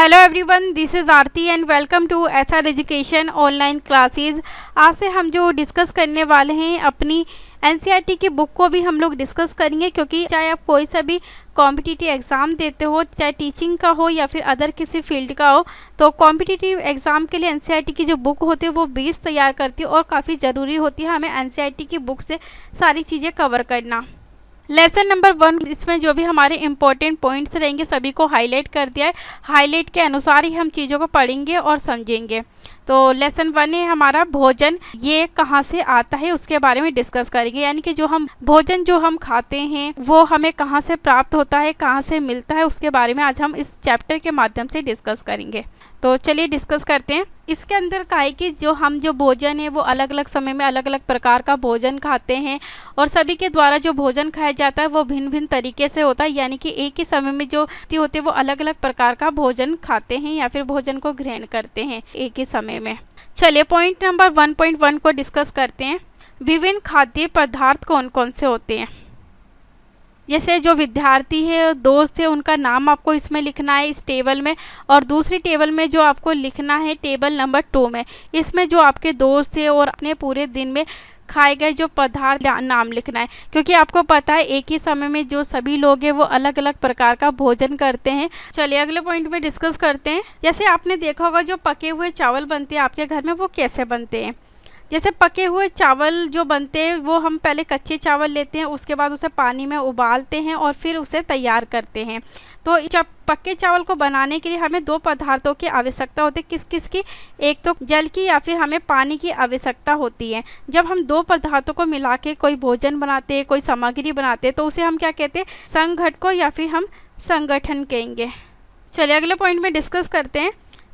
Hello everyone, this is Aarti and welcome to SR education online classes. आज से हम जो डिस्कस करने वाले हैं अपनी एनसीईआरटी की बुक को भी हम लोग डिस्कस करेंगे, क्योंकि चाहे आप कोई सा भी कॉम्पिटिटिव एग्ज़ाम देते हो, चाहे टीचिंग का हो या फिर अदर किसी फील्ड का हो, तो कॉम्पिटिटिव एग्ज़ाम के लिए एनसीईआरटी की जो बुक होती है वो बेस तैयार करती है और काफ़ी ज़रूरी होती है हमें एनसीईआरटी की बुक से सारी चीज़ें कवर करना। लेसन नंबर 1, इसमें जो भी हमारे इंपॉर्टेंट पॉइंट्स रहेंगे सभी को हाईलाइट कर दिया है। हाईलाइट के अनुसार ही हम चीज़ों को पढ़ेंगे और समझेंगे। तो लेसन 1 है हमारा भोजन, ये कहाँ से आता है उसके बारे में डिस्कस करेंगे। यानी कि जो हम भोजन जो हम खाते हैं वो हमें कहाँ से प्राप्त होता है, कहाँ से मिलता है, उसके बारे में आज हम इस चैप्टर के माध्यम से डिस्कस करेंगे। तो चलिए डिस्कस करते हैं। इसके अंदर का है कि जो भोजन है वो अलग अलग समय में अलग अलग प्रकार का भोजन खाते हैं और सभी के द्वारा जो भोजन खाया जाता है वो भिन्न भिन्न तरीके से होता है। यानी कि एक ही समय में जो व्यक्ति होते हैं वो अलग अलग प्रकार का भोजन खाते हैं या फिर भोजन को ग्रहण करते हैं एक ही समय में। चलिए पॉइंट नंबर 1.1 को डिस्कस करते हैं। विभिन्न खाद्य पदार्थ कौन कौन से होते हैं। जैसे जो विद्यार्थी है, दोस्त है, उनका नाम आपको इसमें लिखना है इस टेबल में, और दूसरी टेबल में जो आपको लिखना है टेबल नंबर 2 में, इसमें जो आपके दोस्त है और अपने पूरे दिन में खाए गए जो पदार्थ नाम लिखना है। क्योंकि आपको पता है एक ही समय में जो सभी लोग हैं वो अलग अलग प्रकार का भोजन करते हैं। चलिए अगले पॉइंट में डिस्कस करते हैं। जैसे आपने देखा होगा जो पके हुए चावल बनते हैं आपके घर में वो कैसे बनते हैं। जैसे पके हुए चावल जो बनते हैं वो हम पहले कच्चे चावल लेते हैं, उसके बाद उसे पानी में उबालते हैं और फिर उसे तैयार करते हैं। तो जब पक्के चावल को बनाने के लिए हमें 2 पदार्थों की आवश्यकता होती है। किस किस की? एक तो जल की या फिर हमें पानी की आवश्यकता होती है। जब हम 2 पदार्थों को मिला के कोई भोजन बनाते हैं, कोई सामग्री बनाते हैं, तो उसे हम क्या कहते हैं? संघटक या फिर हम संगठन कहेंगे। चलिए अगले पॉइंट में डिस्कस करते हैं।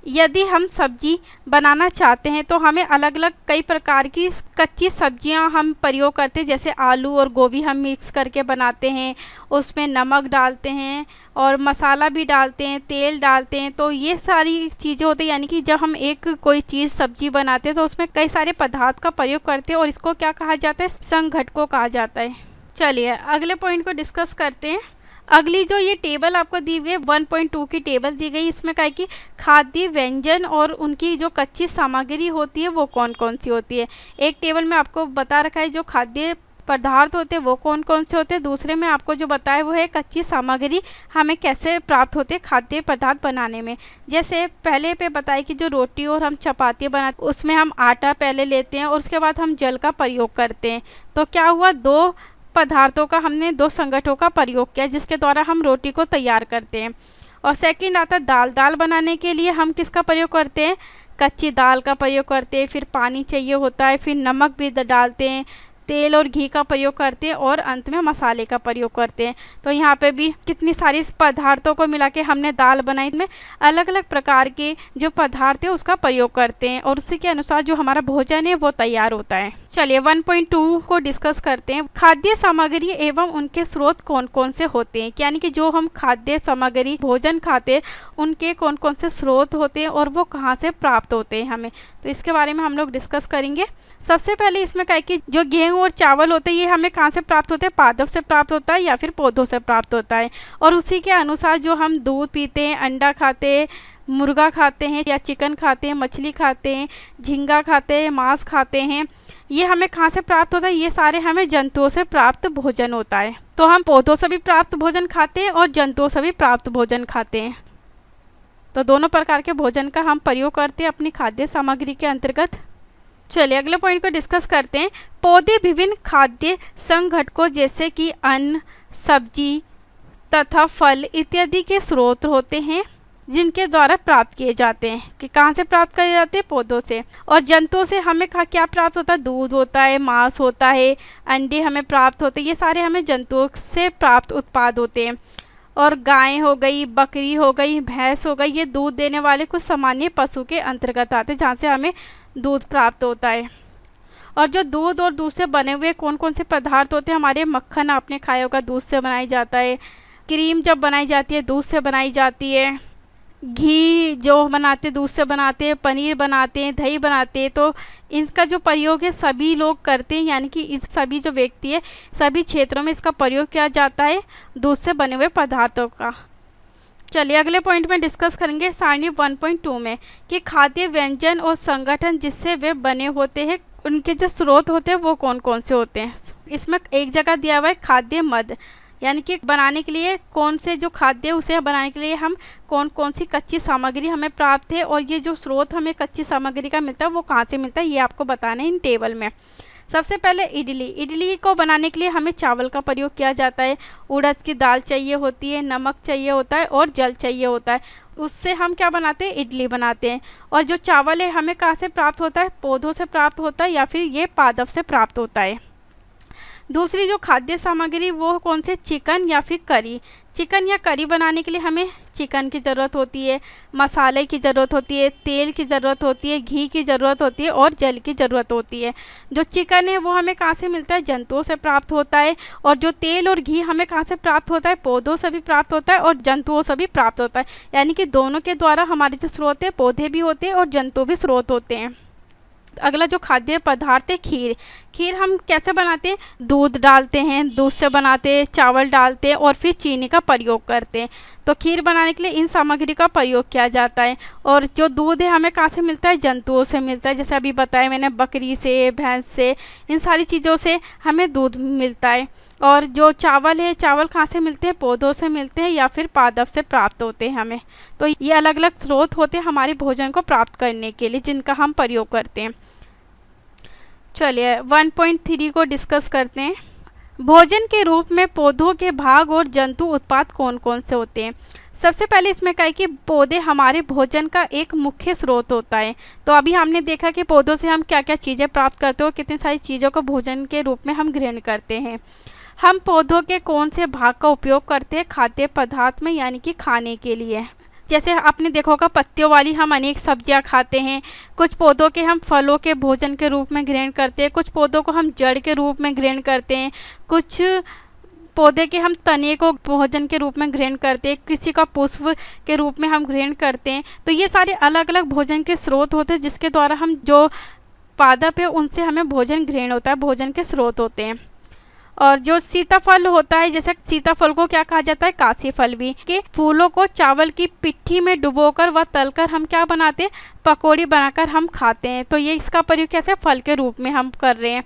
यदि हम सब्जी बनाना चाहते हैं तो हमें अलग अलग कई प्रकार की कच्ची सब्जियां हम प्रयोग करते हैं। जैसे आलू और गोभी हम मिक्स करके बनाते हैं, उसमें नमक डालते हैं और मसाला भी डालते हैं, तेल डालते हैं। तो ये सारी चीज़ें होती हैं। यानी कि जब हम एक कोई चीज़ सब्जी बनाते हैं तो उसमें कई सारे पदार्थ का प्रयोग करते हैं और इसको क्या कहा जाता है? संघटकों कहा जाता है। चलिए अगले पॉइंट को डिस्कस करते हैं। अगली जो ये टेबल आपको दी गई 1.2 की टेबल दी गई, इसमें क्या है कि खाद्य व्यंजन और उनकी जो कच्ची सामग्री होती है वो कौन कौन सी होती है। एक टेबल में आपको बता रखा है जो खाद्य पदार्थ होते हैं वो कौन कौन से होते हैं, दूसरे में आपको जो बताया वो है कच्ची सामग्री हमें कैसे प्राप्त होते हैं खाद्य पदार्थ बनाने में। जैसे पहले पे बताया कि जो रोटी और हम चपाती बनाते उसमें हम आटा पहले लेते हैं और उसके बाद हम जल का प्रयोग करते हैं। तो क्या हुआ? 2 पदार्थों का हमने 2 संगठनों का प्रयोग किया जिसके द्वारा हम रोटी को तैयार करते हैं। और सेकंड आता है दाल। दाल बनाने के लिए हम किसका प्रयोग करते हैं? कच्ची दाल का प्रयोग करते हैं। फिर पानी चाहिए होता है, फिर नमक भी डालते हैं, तेल और घी का प्रयोग करते हैं और अंत में मसाले का प्रयोग करते हैं। तो यहाँ पे भी कितनी सारी पदार्थों को मिला के हमने दाल बनाई, में अलग अलग प्रकार के जो पदार्थ है उसका प्रयोग करते हैं और उसी के अनुसार जो हमारा भोजन है वो तैयार होता है। चलिए 1.2 को डिस्कस करते हैं। खाद्य सामग्री एवं उनके स्रोत कौन कौन से होते हैं। यानी कि जो हम खाद्य सामग्री भोजन खाते हैं उनके कौन कौन से स्रोत होते हैं और वो कहाँ से प्राप्त होते हैं हमें, तो इसके बारे में हम लोग डिस्कस करेंगे। सबसे पहले इसमें क्या है कि जो गेहूँ और चावल होते हैं ये हमें कहाँ से प्राप्त होते हैं? पादप से प्राप्त होता है या फिर पौधों से प्राप्त होता है। और उसी के अनुसार जो हम दूध पीते हैं, अंडा खाते हैं, मुर्गा खाते हैं या चिकन खाते हैं, मछली खाते हैं, झींगा खाते हैं, मांस खाते हैं, ये हमें कहाँ से प्राप्त होता है? ये सारे हमें जंतुओं से प्राप्त भोजन होता है। तो हम पौधों से भी प्राप्त भोजन खाते हैं और जंतुओं से भी प्राप्त भोजन खाते हैं। तो दोनों प्रकार के भोजन का हम प्रयोग करते हैं अपनी खाद्य सामग्री के अंतर्गत। चलिए अगले पॉइंट को डिस्कस करते हैं। पौधे विभिन्न खाद्य संघटकों जैसे कि अन्न, सब्जी तथा फल इत्यादि के स्रोत होते हैं जिनके द्वारा प्राप्त किए जाते हैं। कि कहाँ से प्राप्त किए जाते हैं? पौधों से। और जंतुओं से हमें क्या प्राप्त होता है? दूध होता है, मांस होता है, अंडे हमें प्राप्त होते हैं। ये सारे हमें जंतुओं से प्राप्त उत्पाद होते हैं। और गाय हो गई, बकरी हो गई, भैंस हो गई, ये दूध देने वाले कुछ सामान्य पशु के अंतर्गत आते हैं जहाँ से हमें दूध प्राप्त होता है। और जो दूध और दूध से बने हुए कौन कौन से पदार्थ होते हैं? हमारे मक्खन आपने खाया होगा, दूध से बनाई जाता है। क्रीम जब बनाई जाती है दूध से बनाई जाती है। घी जो बनाते दूध से बनाते हैं, पनीर बनाते हैं, दही बनाते हैं। तो इसका जो प्रयोग है सभी लोग करते हैं। यानी कि इस सभी जो व्यक्ति है सभी क्षेत्रों में इसका प्रयोग किया जाता है दूध से बने हुए पदार्थों का। चलिए अगले पॉइंट में डिस्कस करेंगे सारणी 1.2 में कि खाद्य व्यंजन और संगठन जिससे वे बने होते हैं उनके जो स्रोत होते हैं वो कौन कौन से होते हैं। इसमें एक जगह दिया हुआ है खाद्य मद, यानी कि बनाने के लिए कौन से जो खाद्य उसे बनाने के लिए हम कौन कौन सी कच्ची सामग्री हमें प्राप्त है, और ये जो स्रोत हमें कच्ची सामग्री का मिलता है वो कहाँ से मिलता है ये आपको बताना है इन टेबल में। सबसे पहले इडली। इडली को बनाने के लिए हमें चावल का प्रयोग किया जाता है, उड़द की दाल चाहिए होती है, नमक चाहिए होता है और जल चाहिए होता है। उससे हम क्या बनाते हैं, इडली बनाते हैं। और जो चावल है हमें कहाँ से प्राप्त होता है, पौधों से प्राप्त होता है या फिर ये पादप से प्राप्त होता है। दूसरी जो खाद्य सामग्री वो कौन से, चिकन या फिर करी। चिकन या करी बनाने के लिए हमें चिकन की ज़रूरत होती है, मसाले की ज़रूरत होती है, तेल की ज़रूरत होती है, घी की ज़रूरत होती है और जल की ज़रूरत होती है। जो चिकन है वो हमें कहाँ से मिलता है, जंतुओं से प्राप्त होता है। और जो तेल और घी हमें कहाँ से प्राप्त होता है, पौधों से भी प्राप्त होता है और जंतुओं से भी प्राप्त होता है। यानी कि दोनों के द्वारा हमारे जो स्रोत है, पौधे भी होते हैं और जंतु भी स्रोत होते हैं। अगला जो खाद्य पदार्थ है, खीर। खीर हम कैसे बनाते हैं, दूध डालते हैं, दूध से बनाते हैं, चावल डालते हैं और फिर चीनी का प्रयोग करते हैं। तो खीर बनाने के लिए इन सामग्री का प्रयोग किया जाता है। और जो दूध है हमें कहाँ से मिलता है, जंतुओं से मिलता है। जैसे अभी बताया मैंने, बकरी से, भैंस से, इन सारी चीज़ों से हमें दूध मिलता है। और जो चावल है, चावल कहाँ से मिलते हैं, पौधों से मिलते हैं या फिर पादप से प्राप्त होते हैं हमें। तो ये अलग अलग स्रोत होते हैं हमारे भोजन को प्राप्त करने के लिए जिनका हम प्रयोग करते हैं। चलिए 1.3 को डिस्कस करते हैं। भोजन के रूप में पौधों के भाग और जंतु उत्पाद कौन कौन से होते हैं। सबसे पहले इसमें कहा कि पौधे हमारे भोजन का एक मुख्य स्रोत होता है। तो अभी हमने देखा कि पौधों से हम क्या क्या चीज़ें प्राप्त करते हो, कितनी सारी चीज़ों को भोजन के रूप में हम ग्रहण करते हैं। हम पौधों के कौन से भाग का उपयोग करते हैं खाद्य पदार्थ में, यानी कि खाने के लिए। जैसे आपने देखा होगा पत्तियों वाली हम अनेक सब्जियां खाते हैं, कुछ पौधों के हम फलों के भोजन के रूप में ग्रहण करते हैं, कुछ पौधों को हम जड़ के रूप में ग्रहण करते हैं, कुछ पौधे के हम तने को भोजन के रूप में ग्रहण करते हैं, किसी का पुष्प के रूप में हम ग्रहण करते हैं। तो ये सारे अलग अलग भोजन के स्रोत होते हैं जिसके द्वारा हम जो पादप है उनसे हमें भोजन ग्रहण होता है, भोजन के स्रोत होते हैं। और जो सीताफल होता है, जैसे सीताफल को क्या कहा जाता है, काशी फल भी, के फूलों को चावल की पिट्ठी में डुबोकर व तलकर हम क्या बनाते हैं, पकौड़ी बनाकर हम खाते हैं। तो ये इसका प्रयोग कैसे, फल के रूप में हम कर रहे हैं।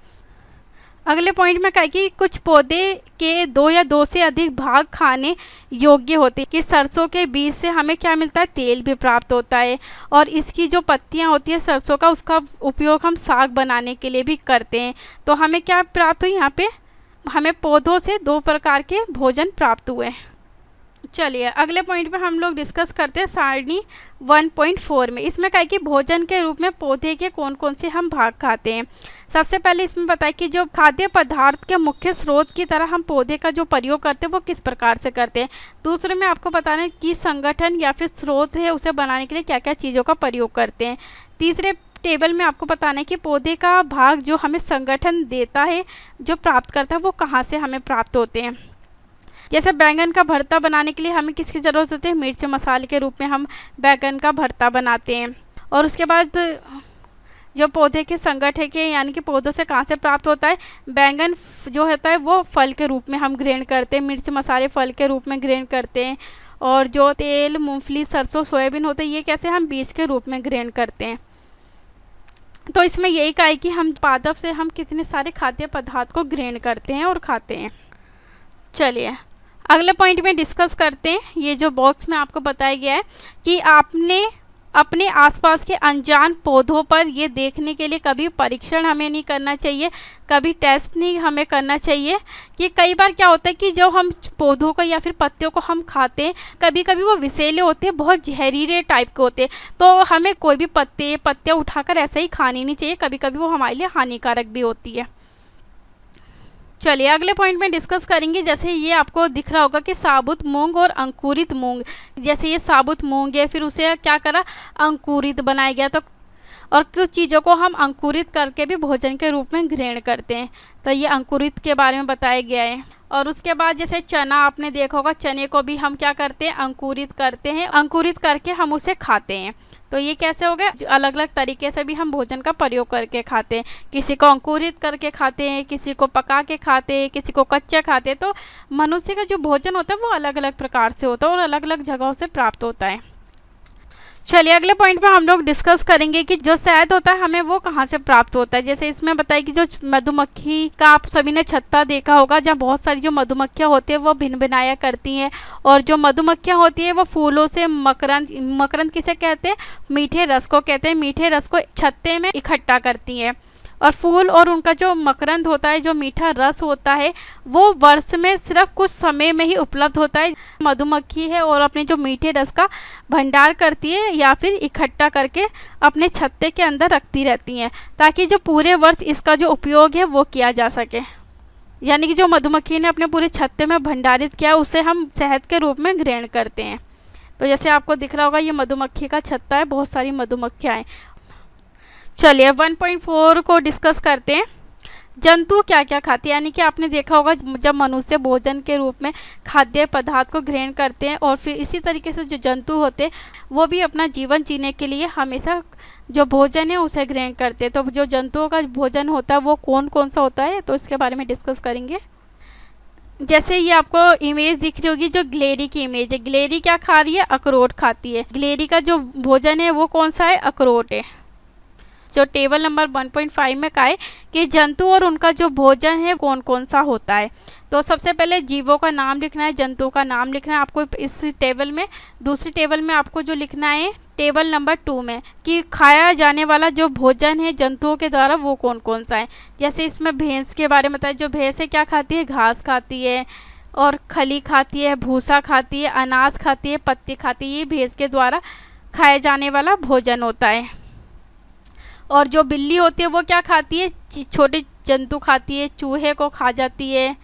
अगले पॉइंट में कहा कि कुछ पौधे के 2 या 2 से अधिक भाग खाने योग्य होते हैं। कि सरसों के बीज से हमें क्या मिलता है, तेल भी प्राप्त होता है। और इसकी जो पत्तियां होती है सरसों का, उसका उपयोग हम साग बनाने के लिए भी करते हैं। तो हमें क्या प्राप्त हुई, यहाँ पे हमें पौधों से 2 प्रकार के भोजन प्राप्त हुए। चलिए अगले पॉइंट पे हम लोग डिस्कस करते हैं सारणी 1.4 में। इसमें कहा कि भोजन के रूप में पौधे के कौन कौन से हम भाग खाते हैं। सबसे पहले इसमें बताया कि जो खाद्य पदार्थ के मुख्य स्रोत की तरह हम पौधे का जो प्रयोग करते हैं वो किस प्रकार से करते हैं। दूसरे में आपको बताना है कि संगठन या फिर स्रोत है उसे बनाने के लिए क्या क्या चीज़ों का प्रयोग करते हैं। तीसरे टेबल में आपको बताना है कि पौधे का भाग जो हमें संगठन देता है, जो प्राप्त करता है, वो कहाँ से हमें प्राप्त होते हैं। जैसे बैंगन का भरता बनाने के लिए हमें किसकी ज़रूरत होती है, मिर्च मसाले के रूप में हम बैंगन का भरता बनाते हैं। और उसके बाद जो पौधे के संगठन के, यानी कि पौधों से कहाँ से प्राप्त होता है, बैंगन जो होता है वो फल के रूप में हम ग्रहण करते हैं, मिर्च मसाले फल के रूप में ग्रहण करते हैं। और जो तेल, मूँगफली, सरसों, सोयाबीन होते हैं, ये कैसे हम बीज के रूप में ग्रहण करते हैं। तो इसमें यही कहा है कि हम पादप से हम कितने सारे खाद्य पदार्थ को ग्रहण करते हैं और खाते हैं। चलिए अगले पॉइंट में डिस्कस करते हैं। ये जो बॉक्स में आपको बताया गया है कि आपने अपने आसपास के अनजान पौधों पर ये देखने के लिए कभी परीक्षण हमें नहीं करना चाहिए, कभी टेस्ट नहीं हमें करना चाहिए। कि कई बार क्या होता है कि जो हम पौधों को या फिर पत्तियों को हम खाते हैं, कभी कभी वो विषैले होते हैं, बहुत जहरीले टाइप के होते हैं। तो हमें कोई भी पत्तियाँ उठाकर ऐसे ही खानी नहीं चाहिए, कभी कभी वो हमारे लिए हानिकारक भी होती है। चलिए अगले पॉइंट में डिस्कस करेंगे। जैसे ये आपको दिख रहा होगा कि साबुत मूंग और अंकुरित मूंग। जैसे ये साबुत मूंग है, फिर उसे क्या करा, अंकुरित बनाया गया। तो और कुछ चीज़ों को हम अंकुरित करके भी भोजन के रूप में ग्रहण करते हैं। तो ये अंकुरित के बारे में बताया गया है। और उसके बाद जैसे चना आपने देखा होगा, चने को भी हम क्या करते हैं, अंकुरित करते हैं, अंकुरित करके हम उसे खाते हैं। तो ये कैसे हो गया, अलग अलग तरीके से भी हम भोजन का प्रयोग करके खाते हैं। किसी को अंकुरित करके खाते हैं, किसी को पका के खाते हैं, किसी को कच्चा खाते हैं। तो मनुष्य का जो भोजन होता है वो अलग अलग प्रकार से होता है और अलग अलग जगहों से प्राप्त होता है। चलिए अगले पॉइंट पे हम लोग डिस्कस करेंगे कि जो शहद होता है हमें वो कहाँ से प्राप्त होता है। जैसे इसमें बताइए कि जो मधुमक्खी का आप सभी ने छत्ता देखा होगा, जहाँ बहुत सारी जो मधुमक्खियाँ होती है वो भिन-भिनाया करती हैं। और जो मधुमक्खियाँ होती है वो फूलों से मकरंद किसे कहते हैं, मीठे रस को कहते हैं। मीठे रस को छत्ते में इकट्ठा करती हैं। और फूल और उनका जो मकरंद होता है, जो मीठा रस होता है, वो वर्ष में सिर्फ कुछ समय में ही उपलब्ध होता है। मधुमक्खी है और अपने जो मीठे रस का भंडार करती है या फिर इकट्ठा करके अपने छत्ते के अंदर रखती रहती हैं, ताकि जो पूरे वर्ष इसका जो उपयोग है वो किया जा सके। यानी कि जो मधुमक्खी ने अपने पूरे छत्ते में भंडारित किया उसे हम शहद के रूप में ग्रहण करते हैं। तो जैसे आपको दिख रहा होगा ये मधुमक्खी का छत्ता है, बहुत सारी मधुमक्खियाँ हैं। चलिए 1.4 को डिस्कस करते हैं। जंतु क्या क्या खाते हैं। यानी कि आपने देखा होगा जब मनुष्य भोजन के रूप में खाद्य पदार्थ को ग्रहण करते हैं और फिर इसी तरीके से जो जंतु होते हैं वो भी अपना जीवन जीने के लिए हमेशा जो भोजन है उसे ग्रहण करते हैं। तो जो जंतुओं का भोजन होता है वो कौन कौन सा होता है, तो इसके बारे में डिस्कस करेंगे। जैसे ये आपको इमेज दिख रही होगी, जो गिलहरी की इमेज है। गिलहरी क्या खा रही है, अखरोट खाती है। गिलहरी का जो भोजन है वो कौन सा है, अखरोट है। जो टेबल नंबर 1.5 में कहा है कि जंतु और उनका जो भोजन है कौन कौन सा होता है। तो सबसे पहले जीवों का नाम लिखना है, जंतुओं का नाम लिखना है आपको इस टेबल में। दूसरी टेबल में आपको जो लिखना है टेबल नंबर 2 में कि खाया जाने वाला जो भोजन है जंतुओं के द्वारा वो कौन कौन सा है। जैसे इसमें भैंस के बारे में बताया, जो भैंस है क्या खाती है, घास खाती है और खली खाती है, भूसा खाती है, अनाज खाती है, पत्ती खाती है। ये भैंस के द्वारा खाया जाने वाला भोजन होता है। और जो बिल्ली होती है वो क्या खाती है, छोटे जंतु खाती है, चूहे को खा जाती है,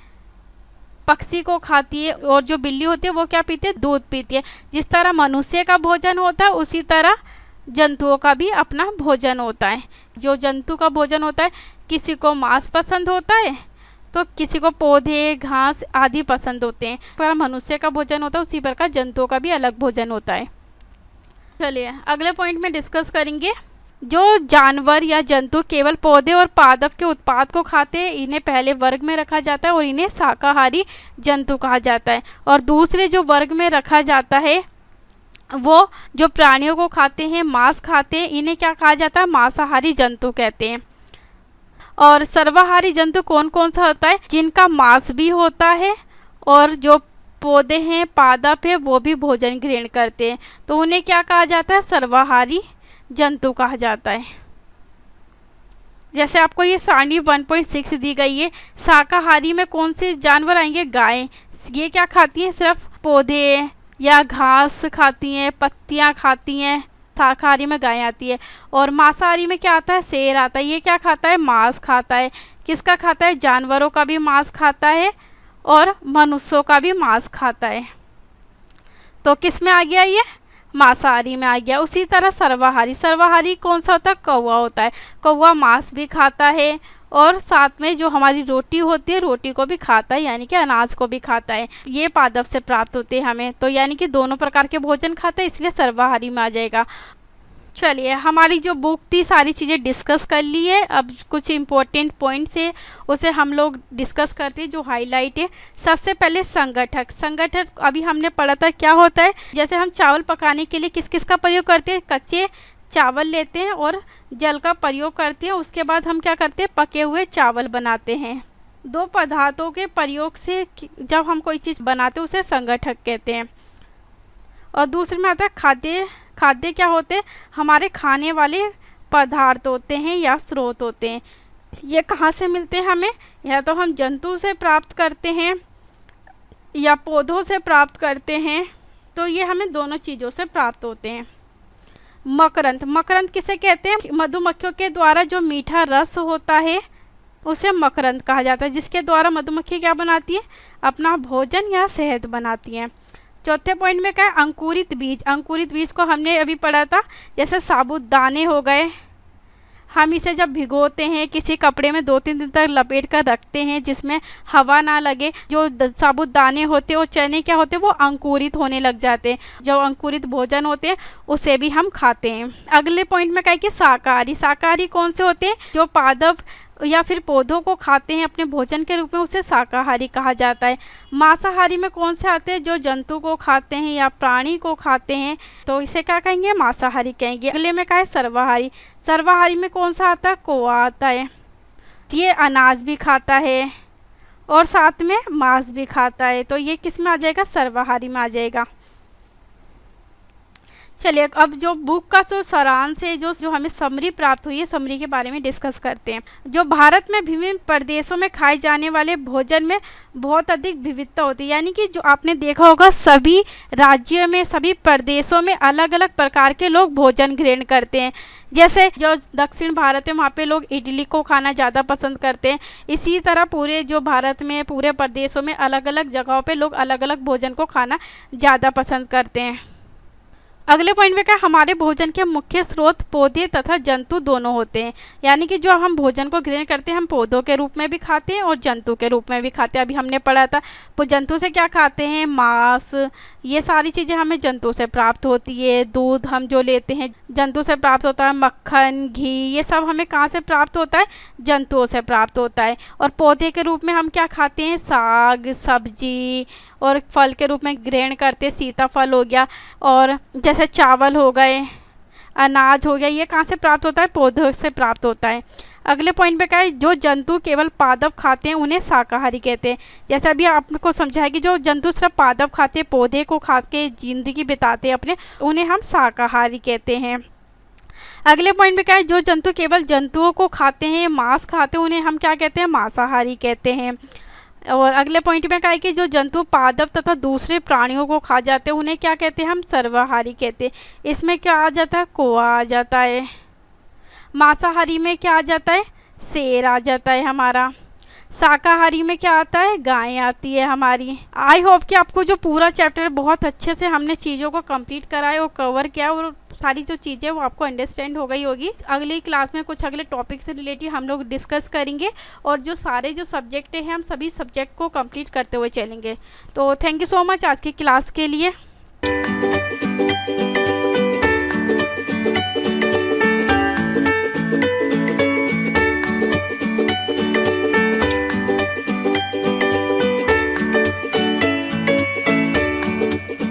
पक्षी को खाती है। और जो बिल्ली होती है वो क्या पीती है, दूध पीती है। जिस तरह मनुष्य का भोजन होता है उसी तरह जंतुओं का भी अपना भोजन होता है। जो जंतु का भोजन होता है, किसी को मांस पसंद होता है तो किसी को पौधे घास आदि पसंद होते हैं। पर मनुष्य का भोजन होता है उसी प्रकार जंतुओं का भी अलग भोजन होता है। चलिए अगले पॉइंट में डिस्कस करेंगे। जो जानवर या जंतु केवल पौधे और पादप के उत्पाद को खाते हैं इन्हें पहले वर्ग में रखा जाता है और इन्हें शाकाहारी जंतु कहा जाता है। और दूसरे जो वर्ग में रखा जाता है वो जो प्राणियों को खाते हैं, मांस खाते हैं, इन्हें क्या कहा जाता है, मांसाहारी जंतु कहते हैं। और सर्वाहारी जंतु कौन कौन सा होता है, जिनका मांस भी होता है और जो पौधे हैं पादप है वो भी भोजन ग्रहण करते हैं। तो उन्हें क्या कहा जाता है, सर्वाहारी जंतु कहा जाता है। जैसे आपको ये सारणी 1.6 दी गई है। शाकाहारी में कौन से जानवर आएंगे, गाय। ये क्या खाती हैं, सिर्फ पौधे या घास खाती हैं, पत्तियां खाती हैं। शाकाहारी में गाय आती है। और मांसाहारी में क्या आता है, शेर आता है। ये क्या खाता है, मांस खाता है। किसका खाता है, जानवरों का भी मांस खाता है और मनुष्यों का भी मांस खाता है। तो किस में आ गया, ये मांसाहारी में आ गया। उसी तरह सर्वाहारी कौन सा होता है, कौवा होता है। कौवा मांस भी खाता है और साथ में जो हमारी रोटी होती है रोटी को भी खाता है, यानी कि अनाज को भी खाता है। ये पादप से प्राप्त होते हैं हमें। तो यानी कि दोनों प्रकार के भोजन खाता है, इसलिए सर्वाहारी में आ जाएगा। चलिए हमारी जो बुक थी सारी चीज़ें डिस्कस कर ली है। अब कुछ इम्पोर्टेंट पॉइंट्स है उसे हम लोग डिस्कस करते हैं, जो हाईलाइट है। सबसे पहले संगठक अभी हमने पढ़ा था क्या होता है। जैसे हम चावल पकाने के लिए किस किस का प्रयोग करते हैं, कच्चे चावल लेते हैं और जल का प्रयोग करते हैं। उसके बाद हम क्या करते हैं, पके हुए चावल बनाते हैं। दो पदार्थों के प्रयोग से जब हम कोई चीज़ बनाते हैं उसे संगठक कहते हैं। और दूसरे में आता है खाद्य क्या होते हैं, हमारे खाने वाले पदार्थ होते हैं या स्रोत होते हैं। ये कहाँ से मिलते हैं हमें, या तो हम जंतु से प्राप्त करते हैं या पौधों से प्राप्त करते हैं। तो ये हमें दोनों चीज़ों से प्राप्त होते हैं। मकरंद किसे कहते हैं, मधुमक्खियों के द्वारा जो मीठा रस होता है उसे मकरंद कहा जाता है, जिसके द्वारा मधुमक्खी क्या बनाती है, अपना भोजन या शहद बनाती हैं। चौथे पॉइंट में क्या है, अंकुरित बीज को हमने अभी पढ़ा था। जैसे साबुत दाने हो गए, हम इसे जब भिगोते हैं किसी कपड़े में 2-3 दिन तक लपेट कर रखते हैं जिसमें हवा ना लगे, जो साबुदाने होते हैं और चने क्या होते हैं वो अंकुरित होने लग जाते हैं। जो अंकुरित भोजन होते हैं उसे भी हम खाते हैं। अगले पॉइंट में कहा कि शाकाहारी। शाकाहारी कौन से होते हैं? जो पादप या फिर पौधों को खाते हैं अपने भोजन के रूप में, उसे शाकाहारी कहा जाता है। मांसाहारी में कौन से आते हैं? जो जंतु को खाते हैं या प्राणी को खाते हैं, तो इसे क्या कहेंगे? मांसाहारी कहेंगे। अगले में क्या है? सर्वाहारी। सर्वाहारी में कौन सा आता है? कौवा आता है। ये अनाज भी खाता है और साथ में मांस भी खाता है, तो ये किस में आ जाएगा? सर्वाहारी में आ जाएगा। चलिए अब जो बुक का जो सारांश है, जो हमें समरी प्राप्त हुई है, समरी के बारे में डिस्कस करते हैं। जो भारत में विभिन्न प्रदेशों में खाए जाने वाले भोजन में बहुत अधिक विविधता होती है, यानी कि जो आपने देखा होगा सभी राज्यों में, सभी प्रदेशों में अलग अलग प्रकार के लोग भोजन ग्रहण करते हैं। जैसे जो दक्षिण भारत है वहाँ पे लोग इडली को खाना ज़्यादा पसंद करते हैं। इसी तरह पूरे जो भारत में पूरे प्रदेशों में अलग अलग जगहों पे लोग अलग अलग भोजन को खाना ज़्यादा पसंद करते हैं। अगले पॉइंट में क्या? हमारे भोजन के मुख्य स्रोत पौधे तथा जंतु दोनों होते हैं, यानी कि जो हम भोजन को ग्रहण करते हैं हम पौधों के रूप में भी खाते हैं और जंतु के रूप में भी खाते हैं। अभी हमने पढ़ा था वो जंतु से क्या खाते हैं? मांस, ये सारी चीज़ें हमें जंतु से प्राप्त होती है। दूध हम जो लेते हैं जंतु से प्राप्त होता है। मक्खन, घी, ये सब हमें कहाँ से प्राप्त होता है? जंतुओं से प्राप्त होता है। और पौधे के रूप में हम क्या खाते हैं? साग, सब्जी, और फल के रूप में ग्रहण करते हैं। सीताफल हो गया, और जैसे चावल हो गए, अनाज हो गया, ये कहाँ से प्राप्त होता है? पौधों से प्राप्त होता है। अगले पॉइंट पे क्या है? जो जंतु केवल पादप खाते हैं उन्हें शाकाहारी कहते हैं। जैसे अभी आपको समझाया कि जो जंतु सिर्फ पादप खाते हैं, पौधे को खा के जिंदगी बिताते हैं अपने, उन्हें हम शाकाहारी कहते हैं। अगले पॉइंट पे क्या है? जो जंतु केवल जंतुओं को खाते हैं, मांस खाते हैं, उन्हें हम क्या कहते हैं? मांसाहारी कहते हैं। और अगले पॉइंट में क्या है कि जो जंतु पादप तथा दूसरे प्राणियों को खा जाते हैं उन्हें क्या कहते हैं? हम सर्वाहारी कहते हैं। इसमें क्या आ जाता है? कौवा आ जाता है। मांसाहारी में क्या आ जाता है? शेर आ जाता है हमारा। शाकाहारी में क्या आता है? गाय आती है हमारी। आई होप कि आपको जो पूरा चैप्टर बहुत अच्छे से हमने चीज़ों को कंप्लीट कराया और कवर किया, और सारी जो चीज़ें वो आपको अंडरस्टैंड हो गई होगी। अगली क्लास में कुछ अगले टॉपिक से रिलेटेड हम लोग डिस्कस करेंगे, और जो सारे जो सब्जेक्ट हैं हम सभी सब्जेक्ट को कंप्लीट करते हुए चलेंगे। तो थैंक यू सो मच आज की क्लास के लिए।